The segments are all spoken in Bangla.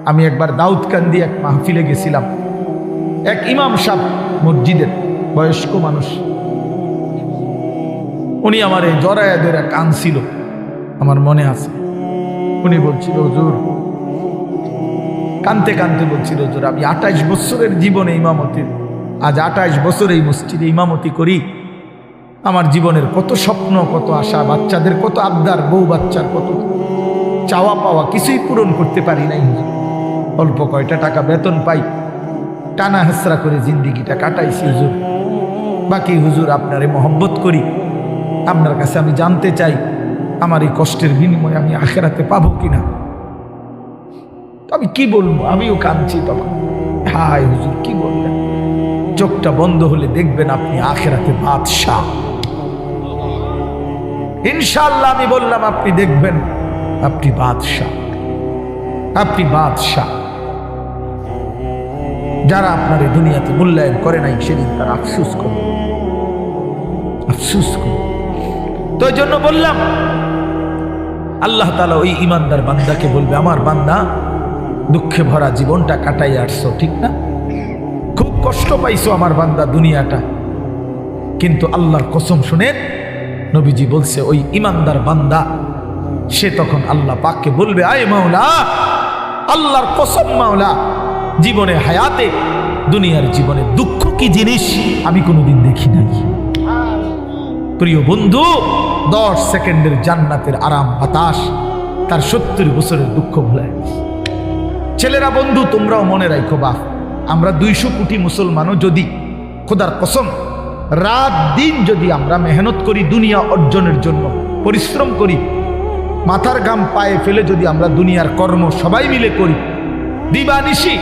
আমি একবার দাউদকান্দি এক মাহফিলে গেছিলাম। এক ইমাম সাহেব মসজিদের বয়স্ক মানুষ, উনি আমার এই জড়ায়া ধরে কাঁদছিল, আমার মনে আছে। উনি বলছিল, হুজুর, কানতে কানতে বলছিল, হুজুর, আমি 28 বছরের জীবনে ইমামতির, আজ 28 বছর এই মসজিদে ইমামতি করি। আমার জীবনের কত স্বপ্ন, কত আশা, বাচ্চাদের কত আবদার, বউ বাচ্চার কত চাওয়া পাওয়া, কিছুই পূরণ করতে পারি নাই হুজুর। অল্প কয়টা টাকা বেতন পাই, টানা হেসরা করে জিন্দিগিটা কাটাইছি হুজুর। বাকি হুজুর আপনারে মহব্বত করি, আপনার কাছে আমি জানতে চাই আমার এই কষ্টের বিনিময়ে আমি আখেরাতে পাবো কিনা। আমি কি বলবো, আমিও কাঁদছি তখন। হায় হুজুর, কি বললেন? চোখটা বন্ধ হলে দেখবেন আপনি আখেরাতে বাদশাহ। ইনশাআল্লাহ আমি বললাম, আপনি দেখবেন আপনি বাদশাহ, আপনি বাদশাহ। যারা আপনার এই দুনিয়াতে মূল্যায়ন করে নাই, সেদিন তার আফসোস করে, আফসোস করে। তো এই জন্য বললাম, আল্লাহ তাআলা ওই ইমানদার বান্দাকে বলবে, আমার বান্দা, দুঃখে ভরা জীবনটা কাটাই আসছো, ঠিক না? খুব কষ্ট পাইছো আমার বান্দা দুনিয়াটা, কিন্তু আল্লাহর কসম শুনেন, নবীজি বলছে ওই ইমানদার বান্দা সে তখন আল্লাহ পাককে বলবে, আয় মাওলা, আল্লাহর কসম মাওলা, জীবনে হায়াতে, দুনিয়ার জীবনে দুঃখ কি জিনিস আমি কোনোদিন দেখি নাই। প্রিয় বন্ধু, 10 সেকেন্ডের জান্নাতের আরাম বাতাস তার 70 বছরের দুঃখ ভুলায়। ছেলেরা, বন্ধু, তোমরাও মনে রাখো, বাপ, আমরা 200 কোটি মুসলমানও যদি খোদার কসম রাত দিন যদি আমরা মেহনত করি, দুনিয়া অর্জনের জন্য পরিশ্রম করি, মাথার ঘাম পায়ে ফেলে যদি আমরা দুনিয়ার কর্ম সবাই মিলে করি, দিবানিশি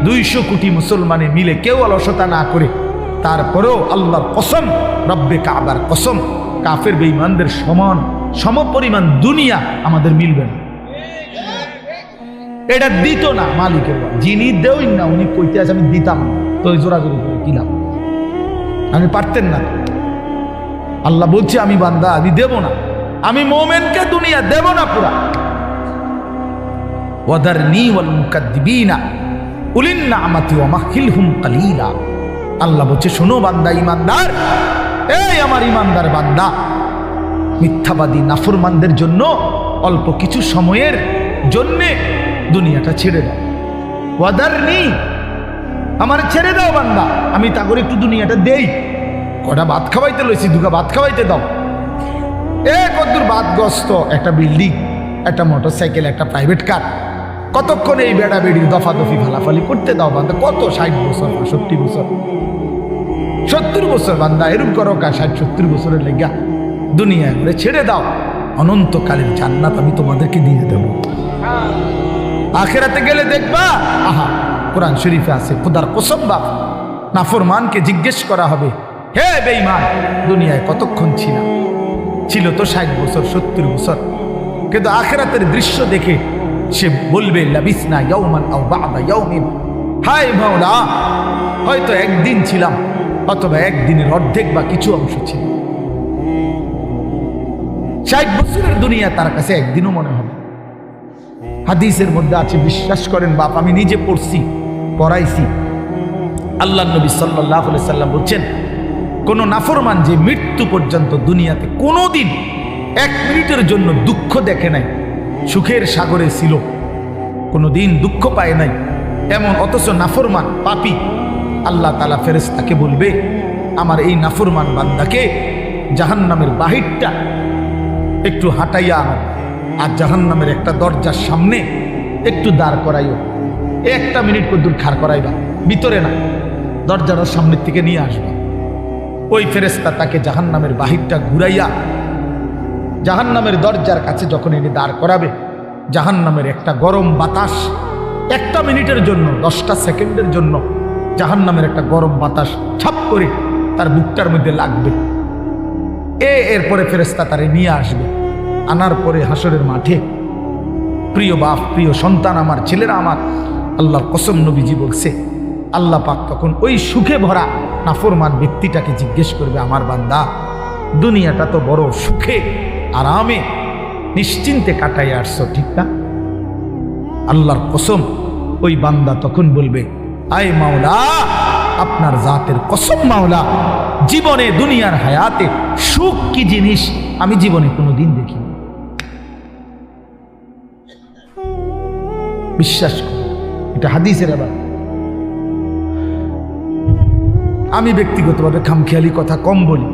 200 কোটি মুসলমানে মিলে কেউ অলসতা না করে, তারপরেও আল্লাহর কসম, রব্বে কাবার কসম, কাফের বেঈমানদের সমপরিমাণ দুনিয়া আমাদের মিলবে না। এটা দিত না মালিকের, যিনি দেওই না উনি কইতে আছে আমি দিতাম না, তো ওই জোরাজোরি করে দিলাম, আমি পারতেন না। আল্লাহ বলছে, আমি বান্দা, আমি দেব না, আমি মোমেনকে দুনিয়া দেব না পুরা। ওয়াদারনি ওয়াল মুকাদ্দিবিনা উলিন নি'মাতি ওয়া মাহহিলহুম কালিলা। আল্লাহ বলছে, শোনো বান্দা, ইমানদার, এই আমার ইমানদার বান্দা, মিথ্যাবাদী নাফরমানদের জন্য অল্প কিছু সময়ের জন্যে দুনিয়াটা ছেড়ে দাও। ওয়াদারনি, আমার ছেড়ে দাও বান্দা, আমি তা করে একটু দুনিয়াটা দেই। কটা ভাত খাওয়াইতে লইছি, দুগা ভাত খাওয়াইতে দাও। কতদূর বাদগ্রস্ত একটা বিল্ডিং, একটা মোটরসাইকেল, একটা প্রাইভেট কার, কতক্ষণ এই বেড়া বেড়ির দফাদফি ফালাফালি করতে দাও বান্দা। কত 60 বছর, 65 বছর, 70 বছর বান্দা, এরকম করো কা 60-70 বছরের লেগা দুনিয়া ঘুরে ছেড়ে দাও। অনন্তকালের জান্নাত আমি তোমাদেরকে দিয়ে দেব। আখেরাতে গেলে দেখবা, আহা, কোরআন শরীফে আছে, খোদার কসম বাপ, নাফরমানকে জিজ্ঞেস করা হবে, হে বেঈমান, দুনিয়ায় কতক্ষণ ছিল তো 60 বছর, 70 বছর, কিন্তু আখেরাতের দৃশ্য দেখে সে বলবে, লাবিসনা ইয়াওমান আও বা'দা ইয়াওমিন, হায় মাওলা, হয়তো একদিন ছিলাম, অথবা একদিনের অর্ধেক বা কিছু অংশ ছিল। 60 বছরের দুনিয়া তার কাছে একদিনও মনে হবে। হাদিসের মধ্যে আছে, বিশ্বাস করেন বাপ, আমি নিজে পড়ছি, পড়াইছি, আল্লাহর নবী সাল্লাল্লাহু আলাইহি সাল্লাম বলছেন, কোন নাফরমান যে মৃত্যু পর্যন্ত দুনিয়াতে কোনোদিন 1 মিনিটের জন্য দুঃখ দেখে নাই, সুখের সাগরে ছিল, কোনোদিন দুঃখ পায় নাই, এমন অথচ নাফরমান পাপী, আল্লাহ তাআলা ফেরেশতাকে বলবে, আমার এই নাফরমান বান্দাকে জাহান্নামের বাহিরটা একটু হাঁটাইয়া আনো, আর জাহান্নামের একটা দরজার সামনে একটু দাঁড় করাইও। 1 মিনিট কদ্দুর খাড় করাইবা, ভিতরে না, দরজার সামনের থেকে নিয়ে আসবা। ওই ফেরেশতা তাকে জাহান্নামের বাহিরটা ঘুরাইয়া জাহান্নামের দরজার কাছে যখন এনে দাঁড় করাবে, জাহান্নামের একটা গরম বাতাস 1 মিনিটের জন্য, 10টা সেকেন্ডের জন্য জাহান্নামের একটা গরম বাতাস ছাপ করে তার বুকটার মধ্যে লাগবে। এরপরে ফেরেশতা তারে নিয়ে আসবে, আনার পরে হাসরের মাঠে, প্রিয় বাপ, প্রিয় সন্তান আমার, ছেলেরা আমার, আল্লাহর কসম নবীজি বলছে, আল্লাহ পাক তখন ওই সুখে ভরা নাফরমান ব্যক্তিটাকে জিজ্ঞেস করবে, আমার বান্দা, দুনিয়াটা তো বড় সুখে আরামে নিশ্চিন্তে কাটাই আসছো, ঠিক না? আল্লাহর কসম ওই বান্দা তখন বলবে, আয় মাওলা, আপনার জাতের কসম মাওলা, জীবনে দুনিয়ার হায়াতে সুখ কি জিনিস আমি জীবনে কোনোদিন দেখিনি। বিশ্বাস করি, এটা হাদিসের। আবার আমি ব্যক্তিগতভাবে খামখেয়ালি কথা কম বলি,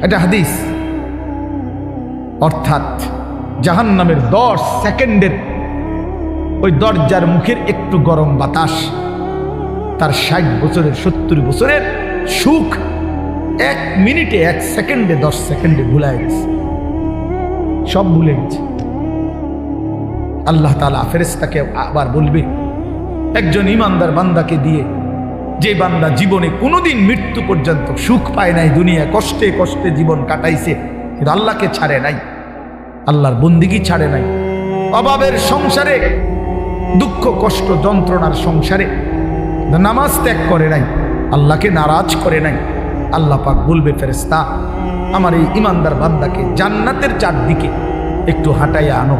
এটা হাদিস। অর্থাৎ জাহান্নামের 10 সেকেন্ডের ওই দরজার মুখের একটু গরম বাতাস তার 60 বছরের 70 বছরের সুখ 1 মিনিটে 1 সেকেন্ডে 10 সেকেন্ডে ভুলে গেছে, সব ভুলে গেছে। আল্লাহ তাআলা ফেরেশতাকে আবার বলবে একজন ইমানদার বান্দাকে দিয়ে, যে বান্দা জীবনে কোনোদিন মৃত্যু পর্যন্ত সুখ পায় নাই, দুনিয়া কষ্টে কষ্টে জীবন কাটাইছে, কিন্তু আল্লাহকে ছাড়ে নাই, আল্লাহর বন্দিগি ছাড়ে নাই, অভাবের সংসারে, দুঃখ কষ্ট যন্ত্রণার সংসারে নামাজ ত্যাগ করে নাই, আল্লাহকে নারাজ করে নাই। আল্লাহ পাক বলবে, ফেরেশতা আমার এই ইমানদার বান্দাকে জান্নাতের চারদিকে একটু হাঁটাইয়া আনো,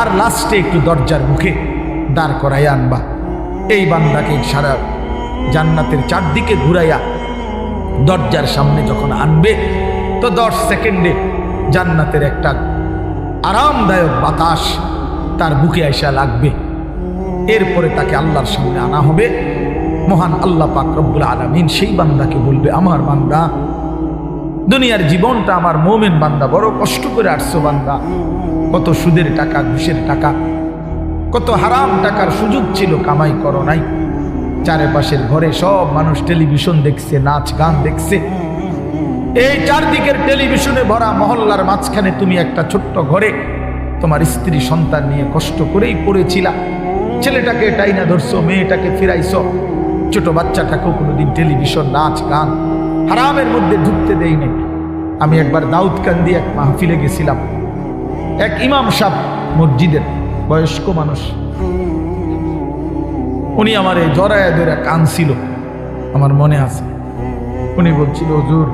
আর লাস্টে একটু দরজার মুখে দাঁড় করাইয়া আনবা। এই বান্দাকে সারা জান্নাতের চারদিকে ঘুরাইয়া দরজার সামনে যখন আনবে, তো 10 সেকেন্ডে জান্নাতের একটা আরামদায়ক বাতাস তার বুকে আইসা লাগবে। এরপরে তাকে আল্লাহর সামনে আনা হবে। মহান আল্লাহ পাক রব্বুল আলামিন সেই বান্দাকে বলবে, আমার বান্দা, দুনিয়ার জীবনটা আমার মুমিন বান্দা বড় কষ্ট করে আসছো বান্দা, কত সুদের টাকা, ঘুষের টাকা, কত হারাম টাকার সুযোগ ছিল, কামাই করো নাই। চারপাশের ঘরে সব মানুষ টেলিভিশন দেখছে, নাচ গান দেখছে, এই চারদিকের টেলিভিশনে ভরা মহল্লার মাঝখানে তুমি একটা ছোট্ট ঘরে তোমার স্ত্রী সন্তান নিয়ে কষ্ট করেই পড়েছিলা। ছেলেটাকে টাইনা ধরছো, মেয়েটাকে ফিরাইছো, ছোট বাচ্চাটাকেও কোনোদিন টেলিভিশন, নাচ গান, হারামের মধ্যে ঢুকতে দেই নাই। আমি একবার দাউদকান্দি এক মাহফিলে গেছিলাম, এক ইমাম সাহেব মসজিদের বয়স্ক মানুষ, উনি আমার এই জড়ায় ধরে কাঁদছিল, আমার মনে আছে। উনি বলছিল, হুজুর,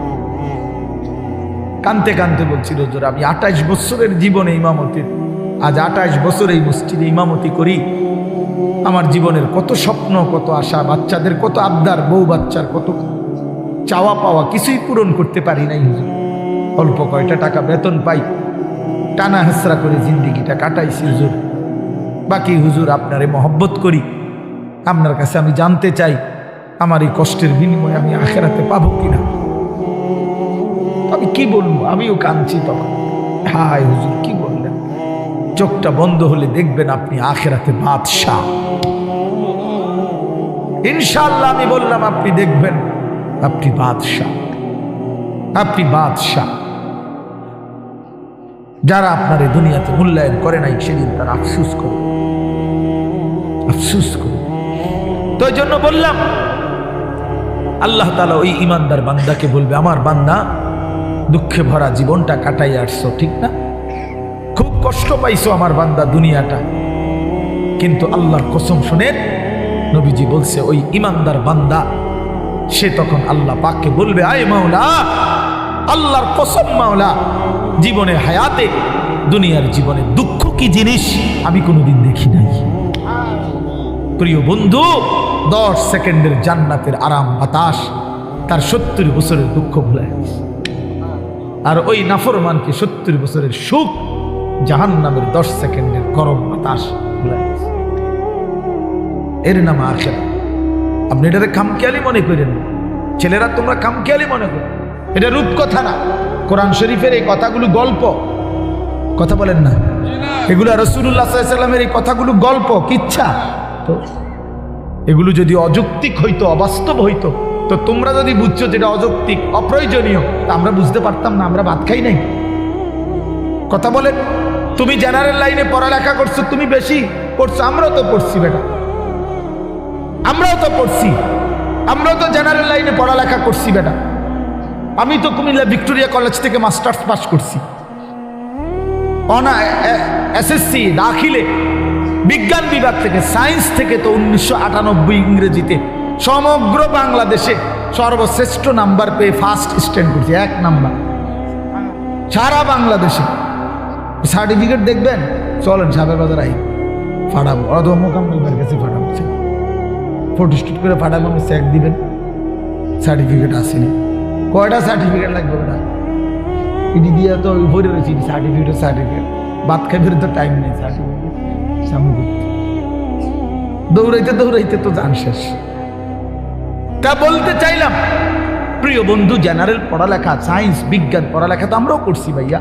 কানতে কানতে বলছিল, হুজুর আমি 28 বছরের জীবনে ইমামতির, আজ 28 বছর এই মসজিদে ইমামতি করি, আমার জীবনের কত স্বপ্ন, কত আশা, বাচ্চাদের কত আবদার, বউ বাচ্চার কত চাওয়া পাওয়া, কিছুই পূরণ করতে পারি নাই হুজুর। অল্প কয়টা টাকা বেতন পাই, টানা হেসরা করে জিন্দিগিটা কাটাইছি হুজুর। বাকি হুজুর আপনারে মহব্বত করি, আপনার কাছে আমি জানতে চাই আমার এই কষ্টের বিনিময়ে আমি আখেরাতে পাবো কিনা। আমি কি বলবো, আমিও কাঁদছি তখন। হায় হুজুর, কি বললেন? চোখটা বন্ধ হলে দেখবেন আপনি আখেরাতে বাদশাহ। ইনশাআল্লাহ আমি বললাম, আপনি দেখবেন আপনি বাদশাহ, আপনি বাদশাহ। যারা আপনার এই দুনিয়াতে মূল্যায়ন করে নাই, সেদিন তারা আফসুস করে, আফসুস করে। তো এই জন্য বললাম, আল্লাহ তাআলা ওই ইমানদার বান্দাকে বলবে, আমার বান্দা, দুঃখে ভরা জীবনটা কাটাই আসছো, ঠিক না? খুব কষ্ট পাইছো আমার বান্দা দুনিয়াটা, কিন্তু আল্লাহর কসম শুনে নবীজি বলছে, ওই ইমানদার বান্দা সে তখন আল্লাহ পাককে বলবে, আয় মাওলা, আল্লাহর কসম মাওলা, জীবনে হায়াতে, দুনিয়ার জীবনে দুঃখ কি জিনিস আমি কোনোদিন দেখি নাই। প্রিয় বন্ধু, 10 সেকেন্ডের জান্নাতের আরাম বাতাস তার 70 বছরের দুঃখ ভুলে গেছে। আর ওই নাফরমানকে 70 বছরের সুখ জাহান্নামের 10 সেকেন্ডের গরম বাতাস ভুলে গেছে। এর নাম আখিরাত। আপনি এটাকে খামখেয়ালি মনে করেন, ছেলেরা তোমরা খামখেয়ালি মনে করো, এটা রূপকথা না। কোরআন শরীফের এই কথাগুলো গল্প, কথা বলেন না, এগুলো রাসূলুল্লাহ সাল্লাল্লাহু আলাইহি ওয়াসাল্লামের এই কথাগুলো গল্প, কিচ্ছা। তো এগুলো যদি অযৌক্তিক হইতো, অবাস্তব হইতো, তো তোমরা যদি বুঝছো যেটা অযৌক্তিক, অপ্রয়োজনীয়, তা আমরা বুঝতে পারতাম না? আমরা ভাত খাই নাই? কথা বলে, তুমি জেনারেল লাইনে পড়ালেখা করছো, তুমি বেশি পড়ছো, আমরাও তো পড়ছি বেটা, আমরাও তো পড়ছি, আমরাও তো জেনারেল লাইনে পড়ালেখা করছি বেটা। আমি তো কুমিল্লা ভিক্টোরিয়া কলেজ থেকে মাস্টার্স পাস করছি, এসএসসি দাখিলে বিজ্ঞান বিভাগ থেকে, সায়েন্স থেকে তো 1998 ইংরেজিতে সমগ্র বাংলাদেশে সর্বশ্রেষ্ঠ নাম্বার পেয়ে ফার্স্ট স্ট্যান্ড করছি, 1 নাম্বার সারা বাংলাদেশে। সার্টিফিকেট দেখবেন, চলেন সাবের বাজার আই ফাটাবো, ওরা তো মোকাম্মেল কাছে ফাটাবো, ফটোস্টুট করে ফাটাবো, আমি চেক দিবেন, সার্টিফিকেট আসেনি। কয়টা সার্টিফিকেট লাগবে না, ইডি দিয়ে তো ভরে রয়েছি সার্টিফিকেট, ভাত খাইবে তো টাইম নেই, সার্টিফিকেট সামনে দৌড়াইতে তো জান শেষ। তা বলতে চাইলাম প্রিয় বন্ধু, জেনারেল পড়ালেখা, সায়েন্স বিজ্ঞান পড়ালেখা তো আমরাও করছি ভাইয়া,